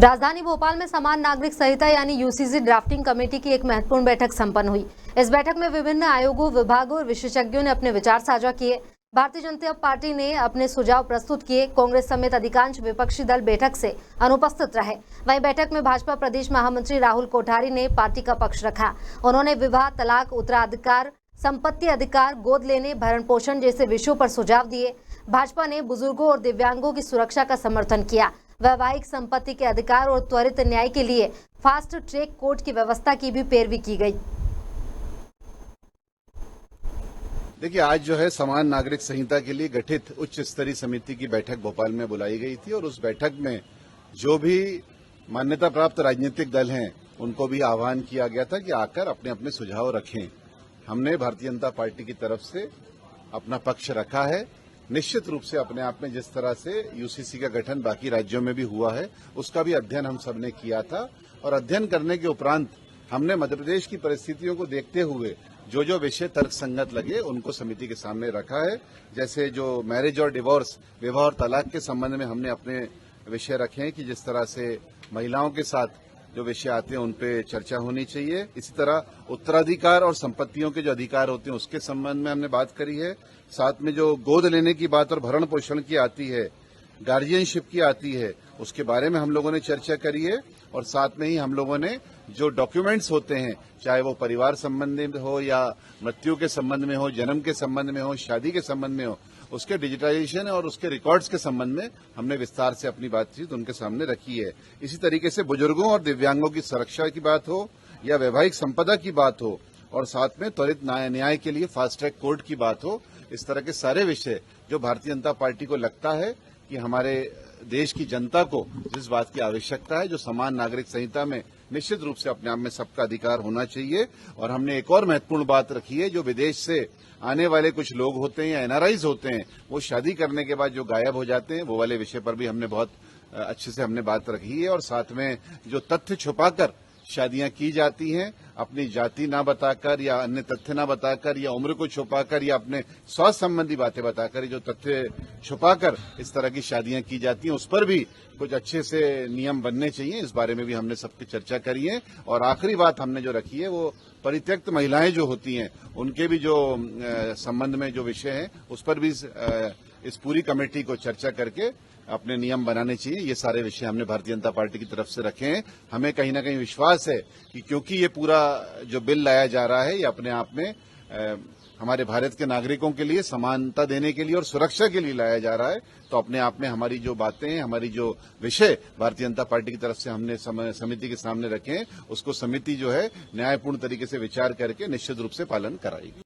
राजधानी भोपाल में समान नागरिक संहिता यानी यूसीसी ड्राफ्टिंग कमेटी की एक महत्वपूर्ण बैठक संपन्न हुई। इस बैठक में विभिन्न आयोगों, विभागों और विशेषज्ञों ने अपने विचार साझा किए। भारतीय जनता पार्टी ने अपने सुझाव प्रस्तुत किए। कांग्रेस समेत अधिकांश विपक्षी दल बैठक से अनुपस्थित रहे। वहीं बैठक में भाजपा प्रदेश महामंत्री राहुल कोठारी ने पार्टी का पक्ष रखा। उन्होंने विवाह, तलाक, उत्तराधिकार, संपत्ति अधिकार, गोद लेने, भरण पोषण जैसे विषयों पर सुझाव दिए। भाजपा ने बुजुर्गों और दिव्यांगों की सुरक्षा का समर्थन किया। वैवाहिक संपत्ति के अधिकार और त्वरित न्याय के लिए फास्ट ट्रैक कोर्ट की व्यवस्था की भी पैरवी की गई। देखिए, आज जो है समान नागरिक संहिता के लिए गठित उच्च स्तरीय समिति की बैठक भोपाल में बुलाई गई थी और उस बैठक में जो भी मान्यता प्राप्त राजनीतिक दल हैं उनको भी आह्वान किया गया था कि आकर अपने अपने सुझाव रखें। हमने भारतीय जनता पार्टी की तरफ से अपना पक्ष रखा है। निश्चित रूप से अपने आप में जिस तरह से यूसीसी का गठन बाकी राज्यों में भी हुआ है उसका भी अध्ययन हम सबने किया था और अध्ययन करने के उपरांत हमने मध्य प्रदेश की परिस्थितियों को देखते हुए जो जो विषय तर्कसंगत लगे उनको समिति के सामने रखा है। जैसे जो मैरिज और डिवोर्स, विवाह और तलाक के संबंध में हमने अपने विषय रखे हैं कि जिस तरह से महिलाओं के साथ जो विषय आते हैं उन पे चर्चा होनी चाहिए। इसी तरह उत्तराधिकार और संपत्तियों के जो अधिकार होते हैं उसके संबंध में हमने बात करी है। साथ में जो गोद लेने की बात और भरण पोषण की आती है, गार्जियनशिप की आती है, उसके बारे में हम लोगों ने चर्चा करी है। और साथ में ही हम लोगों ने जो डॉक्यूमेंट्स होते हैं, चाहे वो परिवार संबंधी में हो या मृत्यु के संबंध में हो, जन्म के संबंध में हो, शादी के संबंध में हो, उसके डिजिटाइजेशन और उसके रिकॉर्ड्स के संबंध में हमने विस्तार से अपनी बातचीत उनके सामने रखी है। इसी तरीके से बुजुर्गों और दिव्यांगों की सुरक्षा की बात हो या वैवाहिक संपदा की बात हो और साथ में त्वरित न्याय के लिए फास्ट ट्रैक कोर्ट की बात हो, इस तरह के सारे विषय जो भारतीय जनता पार्टी को लगता है कि हमारे देश की जनता को जिस बात की आवश्यकता है, जो समान नागरिक संहिता में निश्चित रूप से अपने आप में सबका अधिकार होना चाहिए। और हमने एक और महत्वपूर्ण बात रखी है, जो विदेश से आने वाले कुछ लोग होते हैं या एनआरआईज होते हैं, वो शादी करने के बाद जो गायब हो जाते हैं, वो वाले विषय पर भी हमने बहुत अच्छे से हमने बात रखी है। और साथ में जो तथ्य छुपाकर शादियां की जाती हैं, अपनी जाति ना बताकर या अन्य तथ्य ना बताकर या उम्र को छुपाकर या अपने स्वास्थ्य संबंधी बातें बताकर, जो तथ्य छुपाकर इस तरह की शादियां की जाती हैं, उस पर भी कुछ अच्छे से नियम बनने चाहिए। इस बारे में भी हमने सबकी चर्चा करी है। और आखिरी बात हमने जो रखी है वो परित्यक्त महिलाएं जो होती हैं उनके भी जो संबंध में जो विषय है उस पर भी इस पूरी कमेटी को चर्चा करके अपने नियम बनाने चाहिए। ये सारे विषय हमने भारतीय जनता पार्टी की तरफ से रखे हैं। हमें कहीं ना कहीं विश्वास है कि क्योंकि ये पूरा जो बिल लाया जा रहा है ये अपने आप में हमारे भारत के नागरिकों के लिए समानता देने के लिए और सुरक्षा के लिए लाया जा रहा है, तो अपने आप में हमारी जो बातें हैं, हमारी जो विषय भारतीय जनता पार्टी की तरफ से हमने समिति के सामने रखे हैं, उसको समिति जो है न्यायपूर्ण तरीके से विचार करके निश्चित रूप से पालन कराएगी।